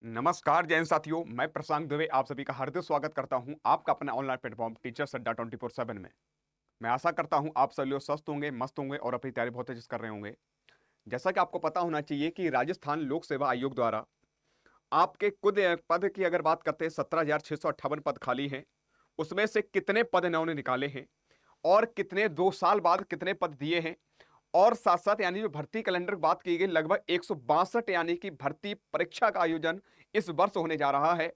नमस्कार जैन साथियों, मैं प्रशांत दुबे आप सभी का हार्दिक स्वागत करता हूं आपका अपना ऑनलाइन प्लेटफॉर्म टीचर्स अड्डा 24/7 में। मैं आशा करता हूं आप सभी लोग स्वस्थ होंगे, मस्त होंगे और अपनी तैयारी बहुत अच्छे से कर रहे होंगे। जैसा कि आपको पता होना चाहिए कि राजस्थान लोक सेवा आयोग द्वारा आपके कुछ पद की अगर बात करते हैं, 17,658 पद खाली हैं। उसमें से कितने पद इन्होंने निकाले हैं और कितने 2 साल बाद कितने पद दिए हैं, और साथ साथ यानी जो भर्ती कैलेंडर की बात की गई, लगभग 162 यानी कि भर्ती परीक्षा का आयोजन इस वर्ष होने जा रहा है।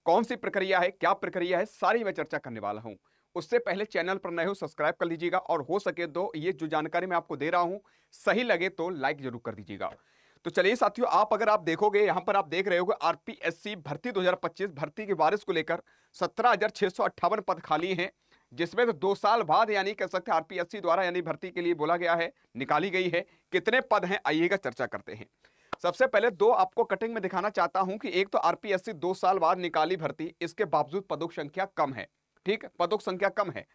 कौन सी प्रक्रिया है, क्या प्रक्रिया है, सारी मैं चर्चा करने वाला हूं। उससे पहले चैनल पर नए हो सब्सक्राइब कर लीजिएगा, और हो सके तो ये जो जानकारी मैं आपको दे रहा हूं सही लगे तो लाइक जरूर कर दीजिएगा। तो चलिए साथियों, अगर आप देखोगे, यहां पर आप देख रहे होगे आरपीएससी भर्ती 2025 भर्ती के वारिस को लेकर 17,658 पद खाली हैं, जिसमें तो 2 साल बाद यानी कह सकते हैं आरपीएससी द्वारा यानी भर्ती के लिए बोला गया है, निकाली गई है। कितने पद हैं आइएगा चर्चा करते हैं। सबसे पहले दो आपको कटिंग में दिखाना चाहता हूं कि एक तो आरपीएससी 2 साल बाद निकाली भर्ती, इसके बावजूद पदों की संख्या कम है। ठीक, पदों की संख्या कम है।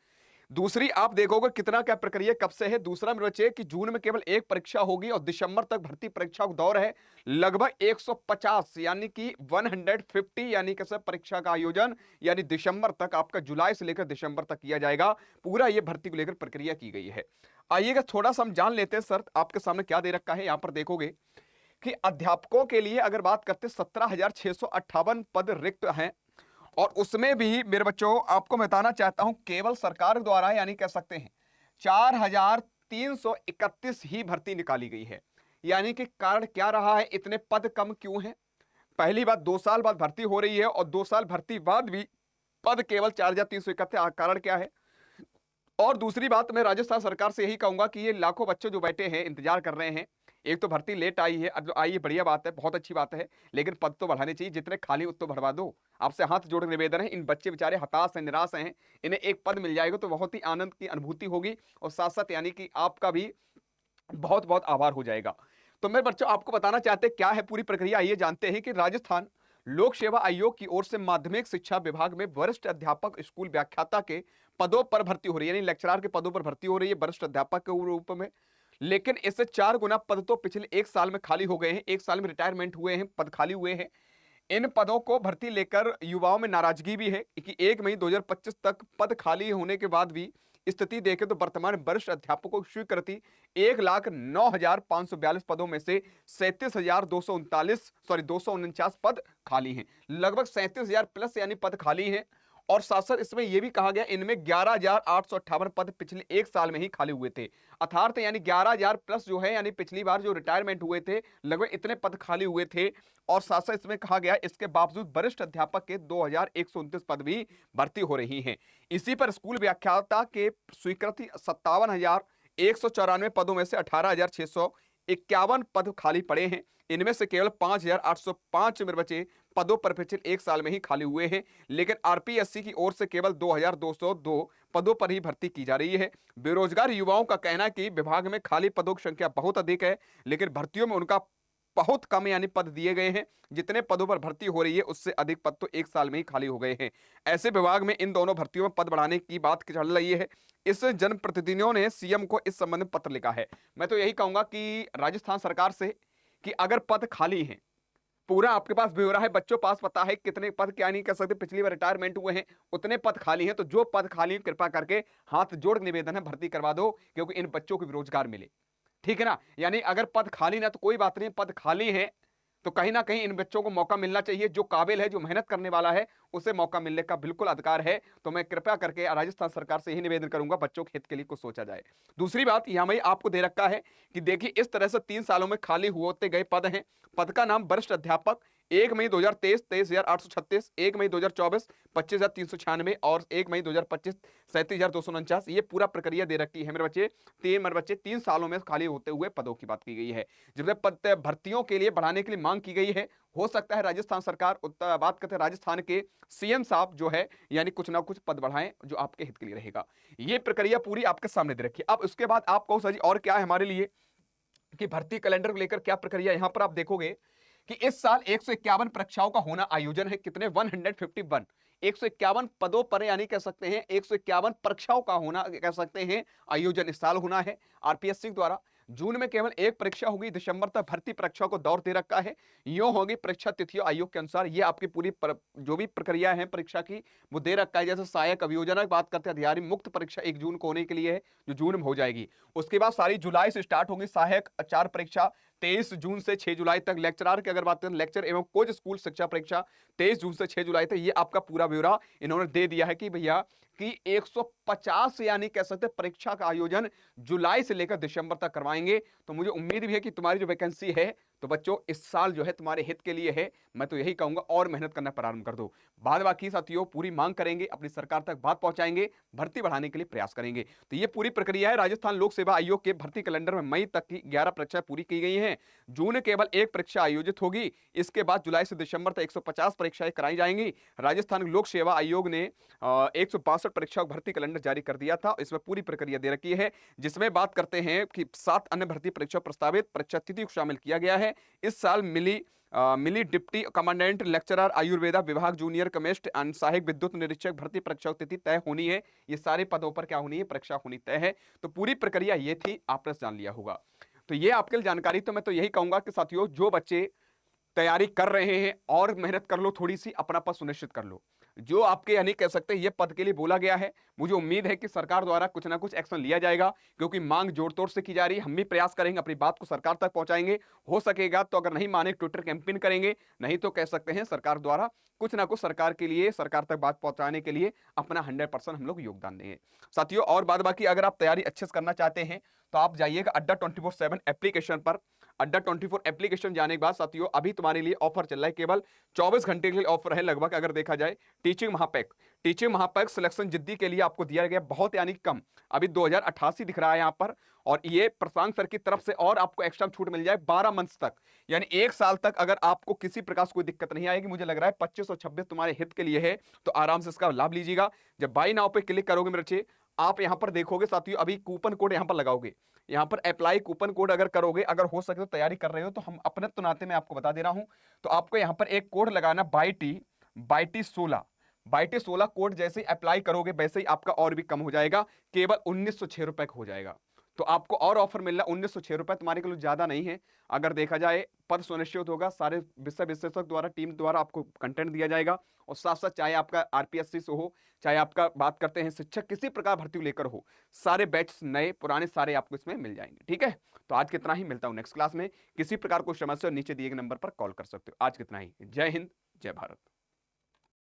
दूसरी आप देखोगे कितना क्या प्रक्रिया कब से है। दूसरा मेरे बच्चे कि जून में केवल एक परीक्षा होगी और दिसंबर तक भर्ती परीक्षा का दौर है। लगभग 150 यानी कि 150 यानी कि सब परीक्षा का आयोजन यानी दिसंबर तक, आपका जुलाई से लेकर दिसंबर तक किया जाएगा। पूरा ये भर्ती को लेकर प्रक्रिया की गई है। आइएगा थोड़ा सा हम जान लेते हैं सर आपके सामने क्या दे रखा है। यहां पर देखोगे कि अध्यापकों के लिए अगर बात करते 17,658 पद रिक्त हैं, और उसमें भी मेरे बच्चों आपको मैं बताना चाहता हूं केवल सरकार द्वारा यानी कह सकते हैं 4,331 ही भर्ती निकाली गई है। यानी कि कारण क्या रहा है, इतने पद कम क्यों हैं? पहली बात, 2 साल बाद भर्ती हो रही है और 2 साल भर्ती बाद भी पद केवल 4,331, कारण क्या है? और दूसरी बात, मैं राजस्थान सरकार से यही कहूंगा कि ये लाखों बच्चे जो बैठे हैं इंतजार कर रहे हैं, एक तो भर्ती लेट आई है, अब जो आई है बढ़िया बात है, बहुत अच्छी बात है, लेकिन पद तो बढ़ाने चाहिए। जितने खाली उतने भरवा दो। आपसे हाथ जोड़ के निवेदन है, इन बच्चे बेचारे हताश हैं, निराश हैं, इन्हें एक पद मिल जाएगा तो बहुत ही आनंद की अनुभूति होगी, और साथ साथ यानी कि आपका भी बहुत बहुत आभार हो जाएगा। तो मेरे बच्चों आपको बताना चाहते हैं क्या है पूरी प्रक्रिया, आइए जानते हैं कि राजस्थान लोक सेवा आयोग की ओर से माध्यमिक शिक्षा विभाग में वरिष्ठ अध्यापक स्कूल व्याख्याता के पदों पर भर्ती हो रही है, यानी लेक्चरर के पदों पर भर्ती हो रही है वरिष्ठ अध्यापक के रूप में। लेकिन इससे 4 गुना पद तो पिछले 1 साल में खाली हो गए हैं, 1 साल में रिटायरमेंट हुए हैं, पद खाली हुए हैं। इन पदों को भर्ती लेकर युवाओं में नाराजगी भी है कि 1 मई 2025 तक पद खाली होने के बाद भी स्थिति देखें तो वर्तमान वरिष्ठ अध्यापकों की स्वीकृति 1,09,542 पदों में से 249 पद खाली हैं। लगभग 37,000 प्लस यानी पद खाली हैं। और साथ साथ इसमें यह भी कहा गया इनमें 11,858 पद पिछले 1 साल में ही खाली हुए थे। अर्थात यानी 11,000 प्लस जो है, यानी पिछली बार जो रिटायरमेंट हुए थे लगभग इतने पद खाली हुए थे। और साथ साथ इसमें कहा गया इसके बावजूद वरिष्ठ अध्यापक के 2,129 पद भी भर्ती हो रही हैं। इसी पर स्कूल व्याख्याता के स्वीकृति 57,194 पदों में से 18,651 पद खाली पड़े हैं। इनमें से केवल 5,805 मेरे बचे पदों पर पिछले 1 साल में ही खाली हुए हैं। लेकिन आरपीएससी की ओर से केवल 2,202 पदों पर ही भर्ती की जा रही है। बेरोजगार युवाओं का कहना है कि विभाग में खाली पदों की संख्या बहुत अधिक है, लेकिन भर्तियों में उनका बहुत कम यानी पद दिए गए हैं। जितने पदों पर भर्ती हो रही है उससे अधिक पद तो 1 साल में ही खाली हो गए हैं। ऐसे विभाग में इन दोनों भर्तियों में पद बढ़ाने की बात चल रही है। इस जनप्रतिनिधियों ने सीएम को इस संबंध में पत्र लिखा है। मैं तो यही कहूंगा कि राजस्थान सरकार से कि अगर पद खाली हैं, पूरा आपके पास ब्यौरा है, बच्चों पास पता है कितने पद क्या नहीं कर सकते, पिछली बार रिटायरमेंट हुए हैं, उतने पद खाली हैं, तो जो पद खाली हैं कृपा करके हाथ जोड़ निवेदन है भर्ती करवा दो, क्योंकि इन बच्चों को भी रोजगार मिले। ठीक है ना? यानी अगर पद खाली ना तो कोई बात नहीं, पद खाली है तो कहीं ना कहीं इन बच्चों को मौका मिलना चाहिए। जो काबिल है, जो मेहनत करने वाला है, उसे मौका मिलने का बिल्कुल अधिकार है। तो मैं कृपया करके राजस्थान सरकार से ही निवेदन करूंगा बच्चों के हित के लिए कुछ सोचा जाए। दूसरी बात यहां मैं आपको दे रखा है कि देखिए इस तरह से 3 सालों में खाली होते गए पद हैं। पद का नाम वरिष्ठ अध्यापक 1 मई 2023 23,836, 1 मई 2024 25,396 और 1 मई 2025 37,249। ये पूरा प्रक्रिया दे रखी है मेरे बच्चे 3 सालों में खाली होते हुए पदों की बात की गई है, जिसमें पद भर्तियों के लिए बढ़ाने के लिए मांग की गई है। हो सकता है राजस्थान सरकार बात करते हैं राजस्थान के सीएम साहब जो है यानी कुछ ना कुछ पद बढ़ाएं जो आपके हित के लिए रहेगा। ये प्रक्रिया पूरी आपके सामने दे रखी है। अब उसके बाद आप कहो सर जी और क्या है हमारे लिए कि भर्ती कैलेंडर को लेकर क्या प्रक्रिया। यहां पर आप देखोगे कि इस साल 151 परीक्षाओं का होना आयोजन है। कितने? 151। 151 पदों पर यानी कह सकते हैं 151 परीक्षाओं का होना कह सकते हैं आयोजन इस साल होना है आरपीएससी द्वारा। जून में केवल एक परीक्षा होगी, दिसंबर तक भर्ती परीक्षा को दौर दे रखा है। यूं होगी परीक्षा तिथियों आयोग के अनुसार। ये आपकी पूरी जो भी प्रक्रिया है परीक्षा की वो दे रखा है। जैसे सहायक अभियोजन की बात करते हैं, अधिकारी मुक्त परीक्षा 1 जून को होने के लिए है, जो जून में हो जाएगी। उसके बाद सारी जुलाई से स्टार्ट होगी सहायक 4 परीक्षा 23 जून से 6 जुलाई तक। लेक्चरार की अगर बात करें, लेक्चर एवं कोच स्कूल शिक्षा परीक्षा 23 जून से 6 जुलाई तक। ये आपका पूरा ब्यौरा इन्होंने दे दिया है कि भैया कि 150 यानी कह सकते हैं परीक्षा का आयोजन जुलाई से लेकर दिसंबर तक करवाएंगे। तो मुझे उम्मीद भी है कि तुम्हारी जो वैकेंसी है तो बच्चों इस साल जो है तुम्हारे हित के लिए है। मैं तो यही कहूंगा और मेहनत करना प्रारंभ कर दो। बाद बाकी साथियों पूरी मांग करेंगे, अपनी सरकार तक बात पहुंचाएंगे, भर्ती बढ़ाने के लिए प्रयास करेंगे। तो ये पूरी प्रक्रिया है। राजस्थान लोक सेवा आयोग के भर्ती कैलेंडर में मई तक की 11 परीक्षाएं पूरी की गई हैं। जून केवल एक परीक्षा आयोजित होगी। इसके बाद जुलाई से दिसंबर तक 150 परीक्षाएं कराई जाएंगी। राजस्थान लोक सेवा आयोग ने 162 परीक्षा भर्ती कैलेंडर जारी कर दिया था। इसमें पूरी प्रक्रिया दे रखी है, जिसमें बात करते हैं कि 7 अन्य भर्ती परीक्षा प्रस्तावित परीक्षा तिथि को शामिल किया गया है। इस साल मिली डिप्टी कमांडेंट लेक्चरर आयुर्वेदा विभाग जूनियर केमिस्ट एंड सहायक विद्युत निरीक्षक भर्ती परीक्षा तिथि तय होनी है। ये सारे पदों पर क्या होनी है, परीक्षा होनी तय है। तो पूरी प्रक्रिया ये थी, आपने जान लिया होगा। तो ये आपके लिए जानकारी। तो मैं तो यही कहूंगा कि साथियों जो बच्चे तैयारी कर रहे हैं और मेहनत कर लो, थोड़ी सी अपना पद सुनिश्चित कर लो। जो आपके यानी कह सकते हैं ये पद के लिए बोला गया है, मुझे उम्मीद है कि सरकार द्वारा कुछ ना कुछ एक्शन लिया जाएगा, क्योंकि मांग जोर तोड़ से की जा रही है। हम भी प्रयास करेंगे, अपनी बात को सरकार तक पहुंचाएंगे। हो सकेगा तो अगर नहीं माने ट्विटर कैंपेन करेंगे, नहीं तो कह सकते हैं सरकार द्वारा कुछ ना कुछ सरकार के लिए, सरकार तक बात पहुंचाने के लिए अपना 100% हम लोग योगदान देंगे साथियों। और बाद बाकी अगर आप तैयारी अच्छे से करना चाहते हैं तो आप जाइएगा अड्डा 24/7 एप्लीकेशन पर। अड्डा 24 एप्लीकेशन जाने के बाद साथियों अभी तुम्हारे लिए ऑफर चल रहा है, केवल 24 घंटे के लिए ऑफर है लगभग। अगर देखा जाए टीचिंग महापैक सिलेक्शन जिद्दी के लिए आपको दिया गया बहुत यानी कम, अभी 2088 दिख रहा है यहाँ पर। और ये प्रशांत सर की तरफ से और आपको एक्स्ट्रा छूट मिल जाए 12 मंथ तक, यानी 1 साल तक अगर आपको किसी प्रकार से कोई दिक्कत नहीं आएगी। मुझे लग रहा है 25 और 26 तुम्हारे हित के लिए है, तो आराम से इसका लाभ लीजिएगा। जब बाई नाउ पे क्लिक करोगे मेरे बच्चे, आप यहां पर देखोगे साथियों, अभी कूपन कोड यहां पर लगाओगे, यहां पर अप्लाई कूपन कोड अगर करोगे, अगर हो सके तो तैयारी कर रहे हो तो हम अपने तो नाते में आपको बता दे रहा हूं। तो आपको यहां पर एक कोड लगाना बाईटी 16 बाईटी 16 कोड जैसे ही अप्लाई करोगे वैसे ही आपका और भी कम हो जाएगा, केवल 1906 रुपए का हो जाएगा। तो आपको और ऑफर मिल रहा है 1906 रुपए, तुम्हारे के लिए ज्यादा नहीं है। अगर देखा जाए पद सुनिश्चित होगा, सारे विषय विशेषज्ञ द्वारा टीम द्वारा आपको कंटेंट दिया जाएगा। और साथ साथ चाहे आपका आरपीएससी से हो, चाहे आपका बात करते हैं शिक्षक किसी प्रकार भर्ती लेकर हो, सारे बैच नए पुराने सारे आपको इसमें मिल जाएंगे। ठीक है, तो आज कितना ही, मिलता हूं नेक्स्ट क्लास में। किसी प्रकार को समस्या नीचे दिए गए नंबर पर कॉल कर सकते हो। आज कितना ही, जय हिंद जय भारत।